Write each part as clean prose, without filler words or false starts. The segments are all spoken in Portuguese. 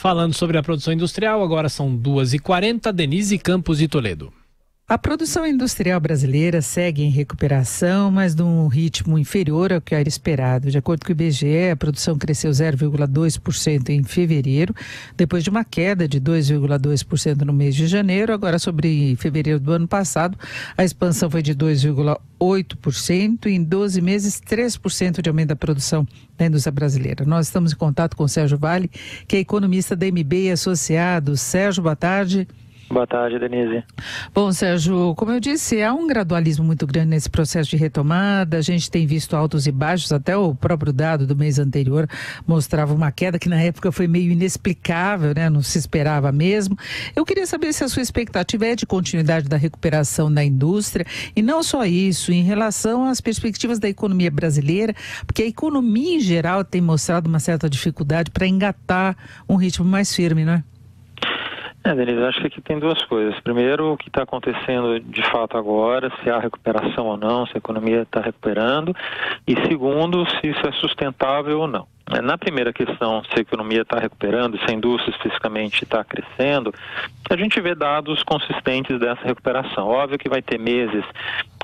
Falando sobre a produção industrial, agora são 2h40, Denise Campos de Toledo. A produção industrial brasileira segue em recuperação, mas num ritmo inferior ao que era esperado. De acordo com o IBGE, a produção cresceu 0,2% em fevereiro, depois de uma queda de 2,2% no mês de janeiro. Agora, sobre fevereiro do ano passado, a expansão foi de 2,8%. Em 12 meses, 3% de aumento da produção da indústria brasileira. Nós estamos em contato com o Sérgio Vale, que é economista da MB e Associados. Sérgio, boa tarde. Boa tarde, Denise. Bom, Sérgio, como eu disse, há um gradualismo muito grande nesse processo de retomada. A gente tem visto altos e baixos, até o próprio dado do mês anterior mostrava uma queda que na época foi meio inexplicável, né? Não se esperava mesmo. Eu queria saber se a sua expectativa é de continuidade da recuperação da indústria e não só isso, em relação às perspectivas da economia brasileira, porque a economia em geral tem mostrado uma certa dificuldade para engatar um ritmo mais firme, não é? Denise, acho que aqui tem duas coisas. Primeiro, o que está acontecendo de fato agora, se há recuperação ou não, se a economia está recuperando. E segundo, se isso é sustentável ou não. Na primeira questão, se a economia está recuperando, se a indústria especificamente está crescendo, a gente vê dados consistentes dessa recuperação. Óbvio que vai ter meses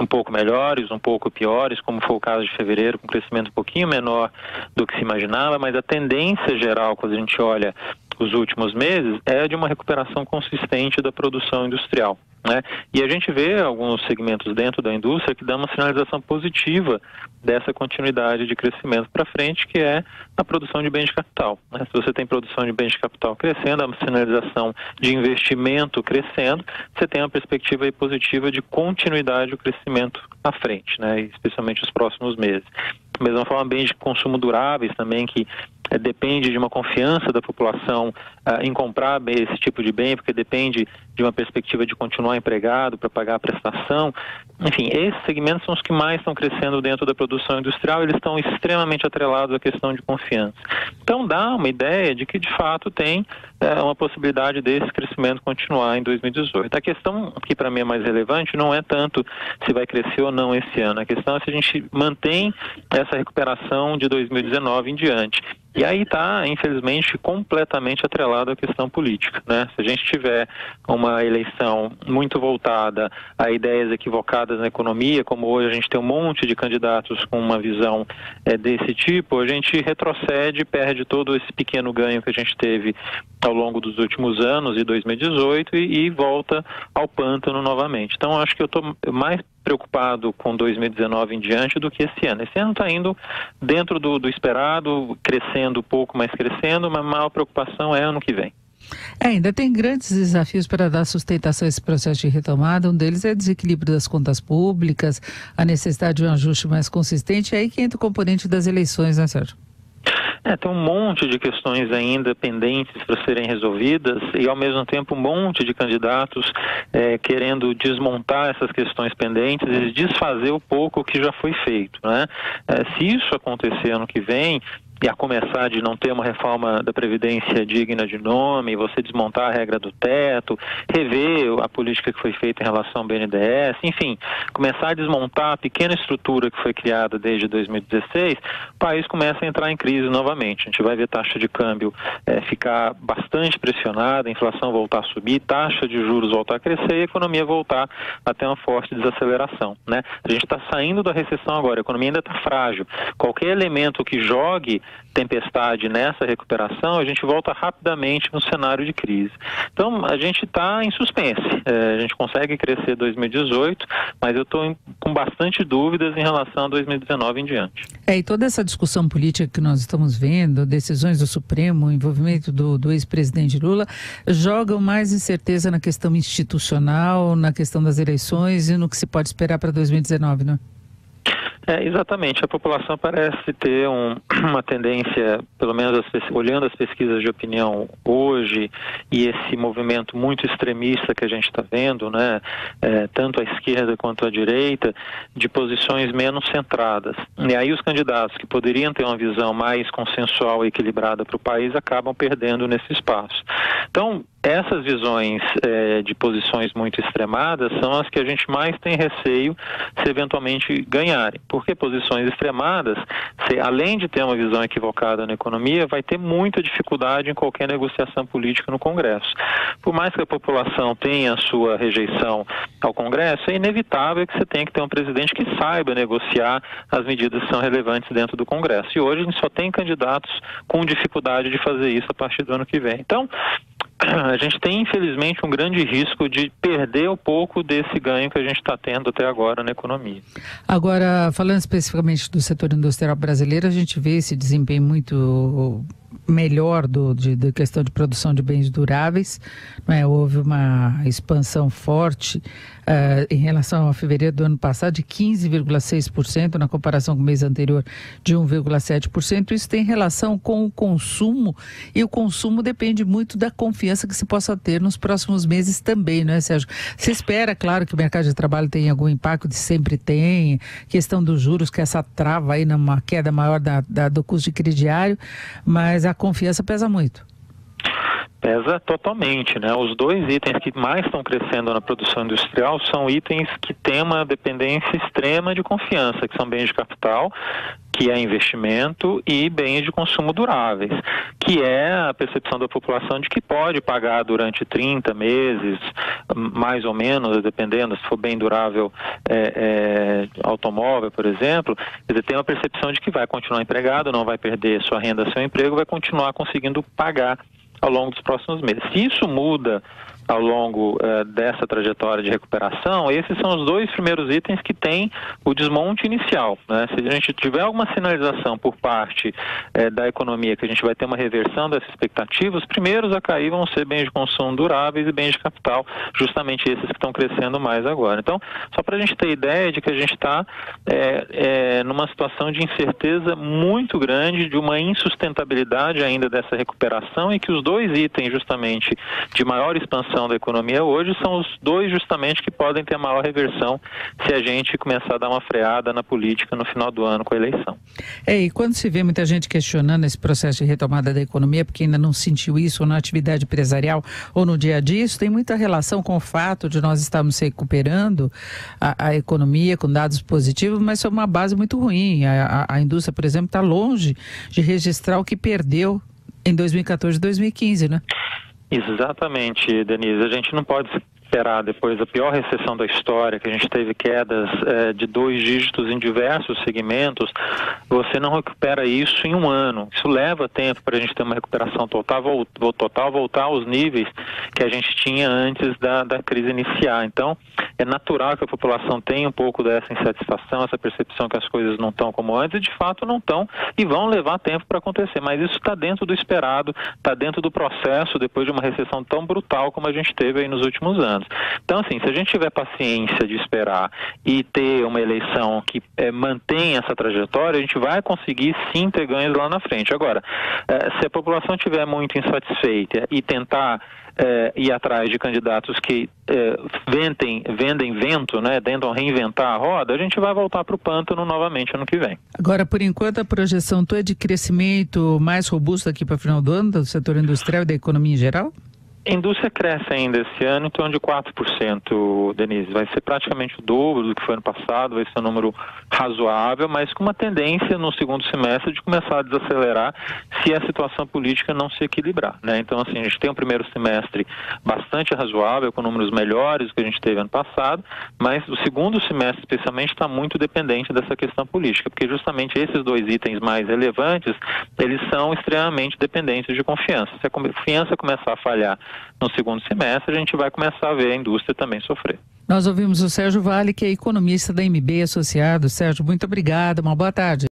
um pouco melhores, um pouco piores, como foi o caso de fevereiro, com um crescimento um pouquinho menor do que se imaginava, mas a tendência geral, quando a gente olha os últimos meses, é de uma recuperação consistente da produção industrial, né? E a gente vê alguns segmentos dentro da indústria que dão uma sinalização positiva dessa continuidade de crescimento para frente, que é a produção de bens de capital, né? Se você tem produção de bens de capital crescendo, a sinalização de investimento crescendo, você tem uma perspectiva aí positiva de continuidade do crescimento à frente, né? Especialmente os próximos meses. Da mesma forma, bens de consumo duráveis também, que depende de uma confiança da população em comprar esse tipo de bem, porque depende de uma perspectiva de continuar empregado para pagar a prestação. Enfim, esses segmentos são os que mais estão crescendo dentro da produção industrial, eles estão extremamente atrelados à questão de confiança. Então dá uma ideia de que de fato tem uma possibilidade desse crescimento continuar em 2018. A questão que para mim é mais relevante não é tanto se vai crescer ou não esse ano, a questão é se a gente mantém essa recuperação de 2019 em diante. E aí está, infelizmente, completamente atrelado à questão política, né? Se a gente tiver uma eleição muito voltada a ideias equivocadas na economia, como hoje a gente tem um monte de candidatos com uma visão desse tipo, a gente retrocede, perde todo esse pequeno ganho que a gente teve ao longo dos últimos anos, de 2018, e volta ao pântano novamente. Então, acho que eu estou mais preocupado com 2019 em diante do que esse ano. Esse ano está indo dentro do esperado, crescendo pouco, mas crescendo, mas a maior preocupação é ano que vem. Ainda tem grandes desafios para dar sustentação a esse processo de retomada. Um deles é o desequilíbrio das contas públicas, a necessidade de um ajuste mais consistente. É aí que entra o componente das eleições, né, Sérgio? Tem um monte de questões ainda pendentes para serem resolvidas e, ao mesmo tempo, um monte de candidatos querendo desmontar essas questões pendentes e desfazer o pouco que já foi feito, né? Se isso acontecer ano que vem, e a começar de não ter uma reforma da Previdência digna de nome, você desmontar a regra do teto, rever a política que foi feita em relação ao BNDES, enfim, começar a desmontar a pequena estrutura que foi criada desde 2016, o país começa a entrar em crise novamente. A gente vai ver taxa de câmbio ficar bastante pressionada, a inflação voltar a subir, taxa de juros voltar a crescer e a economia voltar a ter uma forte desaceleração, né? A gente está saindo da recessão agora, a economia ainda está frágil. Qualquer elemento que jogue tempestade nessa recuperação, a gente volta rapidamente no cenário de crise. Então, a gente está em suspense. A gente consegue crescer 2018, mas eu estou com bastante dúvidas em relação a 2019 em diante. E toda essa discussão política que nós estamos vendo, decisões do Supremo, o envolvimento do ex-presidente Lula, jogam mais incerteza na questão institucional, na questão das eleições e no que se pode esperar para 2019, não é? Exatamente. A população parece ter uma tendência, pelo menos olhando as pesquisas de opinião hoje e esse movimento muito extremista que a gente está vendo, né, tanto à esquerda quanto à direita, de posições menos centradas. E aí os candidatos que poderiam ter uma visão mais consensual e equilibrada para o país acabam perdendo nesse espaço. Então, essas visões de posições muito extremadas são as que a gente mais tem receio se eventualmente ganharem. Porque posições extremadas, além de ter uma visão equivocada na economia, vai ter muita dificuldade em qualquer negociação política no Congresso. Por mais que a população tenha a sua rejeição ao Congresso, é inevitável que você tenha que ter um presidente que saiba negociar as medidas que são relevantes dentro do Congresso. E hoje a gente só tem candidatos com dificuldade de fazer isso a partir do ano que vem. Então, a gente tem, infelizmente, um grande risco de perder um pouco desse ganho que a gente está tendo até agora na economia. Agora, falando especificamente do setor industrial brasileiro, a gente vê esse desempenho muito melhor da questão de produção de bens duráveis, né? Houve uma expansão forte em relação a fevereiro do ano passado de 15,6% na comparação com o mês anterior de 1,7%. Isso tem relação com o consumo, e o consumo depende muito da confiança que se possa ter nos próximos meses também, não é, Sérgio? Você espera, claro, que o mercado de trabalho tenha algum impacto, sempre tem, questão dos juros, que essa trava aí numa queda maior do custo de crediário, mas a confiança pesa muito. Pesa totalmente, né? Os dois itens que mais estão crescendo na produção industrial são itens que têm uma dependência extrema de confiança, que são bens de capital, que é investimento, e bens de consumo duráveis, que é a percepção da população de que pode pagar durante 30 meses, mais ou menos, dependendo, se for bem durável, automóvel, por exemplo, ele tem uma percepção de que vai continuar empregado, não vai perder sua renda, seu emprego, vai continuar conseguindo pagar ao longo dos próximos meses. Se isso muda ao longo dessa trajetória de recuperação, esses são os dois primeiros itens que têm o desmonte inicial, né? Se a gente tiver alguma sinalização por parte da economia que a gente vai ter uma reversão dessa expectativa, os primeiros a cair vão ser bens de consumo duráveis e bens de capital, justamente esses que estão crescendo mais agora. Então, só para a gente ter ideia de que a gente está numa situação de incerteza muito grande, de uma insustentabilidade ainda dessa recuperação, e que os dois itens justamente de maior expansão da economia hoje são os dois justamente que podem ter maior reversão se a gente começar a dar uma freada na política no final do ano com a eleição. E quando se vê muita gente questionando esse processo de retomada da economia, porque ainda não sentiu isso ou na atividade empresarial ou no dia a dia, isso tem muita relação com o fato de nós estarmos recuperando a economia com dados positivos, mas é uma base muito ruim. A indústria, por exemplo, está longe de registrar o que perdeu em 2014 e 2015, né? Exatamente, Denise. A gente não pode esperar, depois da pior recessão da história, que a gente teve quedas de 2 dígitos em diversos segmentos, você não recupera isso em um ano. Isso leva tempo para a gente ter uma recuperação total, voltar aos níveis que a gente tinha antes da crise iniciar. Então, é natural que a população tenha um pouco dessa insatisfação, essa percepção que as coisas não estão como antes, e de fato não estão, e vão levar tempo para acontecer. Mas isso está dentro do esperado, está dentro do processo, depois de uma recessão tão brutal como a gente teve aí nos últimos anos. Então, assim, se a gente tiver paciência de esperar e ter uma eleição que mantenha essa trajetória, a gente vai conseguir sim ter ganhos lá na frente. Agora, se a população estiver muito insatisfeita e tentar ir atrás de candidatos que vendem vento, né, tentam reinventar a roda, a gente vai voltar para o pântano novamente ano que vem. Agora, por enquanto, a projeção tua é de crescimento mais robusto aqui para o final do ano, do setor industrial e da economia em geral? A indústria cresce ainda esse ano em torno de 4%, Denise. Vai ser praticamente o dobro do que foi ano passado, vai ser um número razoável, mas com uma tendência no segundo semestre de começar a desacelerar se a situação política não se equilibrar, né? Então, assim, a gente tem um primeiro semestre bastante razoável, com números melhores do que a gente teve ano passado, mas o segundo semestre, especialmente, está muito dependente dessa questão política, porque justamente esses dois itens mais relevantes, eles são extremamente dependentes de confiança. Se a confiança começar a falhar no segundo semestre, a gente vai começar a ver a indústria também sofrer. Nós ouvimos o Sérgio Vale, que é economista da MB Associados. Sérgio, muito obrigada, uma boa tarde.